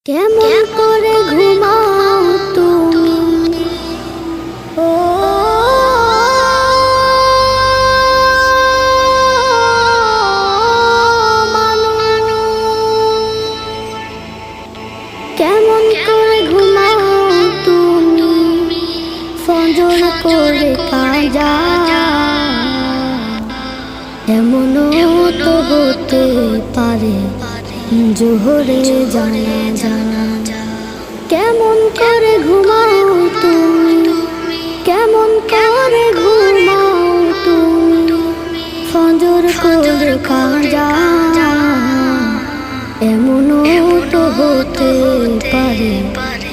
কেমন করে ঘুমাও তুমি ও মানুষ, কেমন করে ঘুমাও তুমি ফজর করে কাজা, এমনও তো হতে পারে জোহরে জানা জানা। কেমন করে ঘুমাও তুমি, কেমন করে ঘুমাও তুমি ফজর করে কাজা, এমনও তো হতে পারে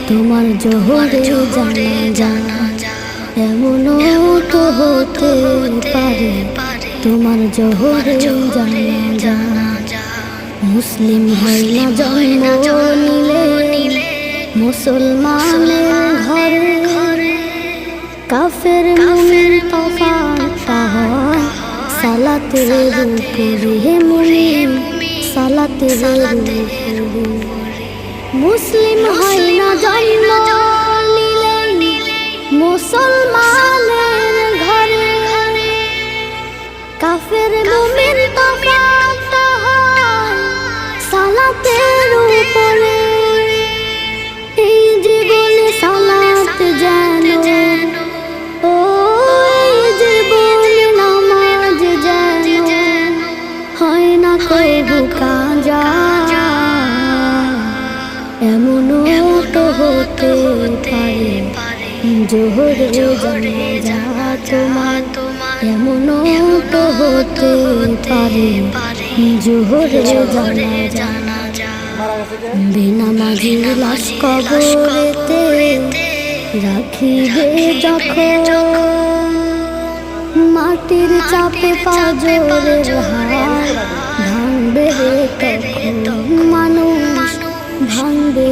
তোমার জোহরে জানা জানা, এমনও তো হতে পারে তোমার জোহরে জানা জানা। মুসলিম হয় না জন্ম নিলে মুসলমানের ঘরে, কাফের মুমিন তফাৎ হয় সালাতের উপরে, মুমিন সালাতের উপরে। মুসলিম হয় না জন্ম নিলে মুসলমানের ঘরে, কাফের মুমিন তফাৎ হয় সালাতের উপরে। এই জীবনে সালাত যেন ও, এই জীবনে নামাজ যেন হয় না কবু কাজা, এমনও তো হতে পারে জোহরে জানা তোমার, এমনও তো হতে পারে জোহরে জানা জানা। বেনামাজি লাশ কবরেতে রাখিবে যখন, মাটির চাপে পাঁজরের হাড় ভাঙবে তখন, মানুষ ভাঙবে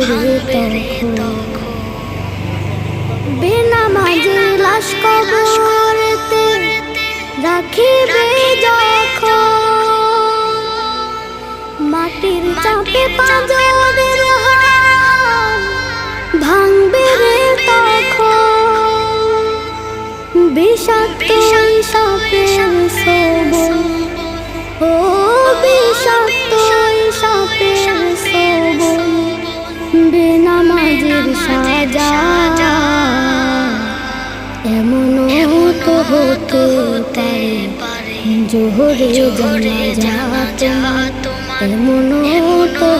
তখন। বেনামাজি লাশ কবরেতে রাখিবে যখন, মাটির চাপে পাঁজরের হাড় ভাঙবে তখন। বিষাক্ত সাপের সবল ও, বিষাক্ত সাপের সবল বেনামাজির সাজা, এমনও তো হতে পারে জোহরে জানা তোমার, এমনও তো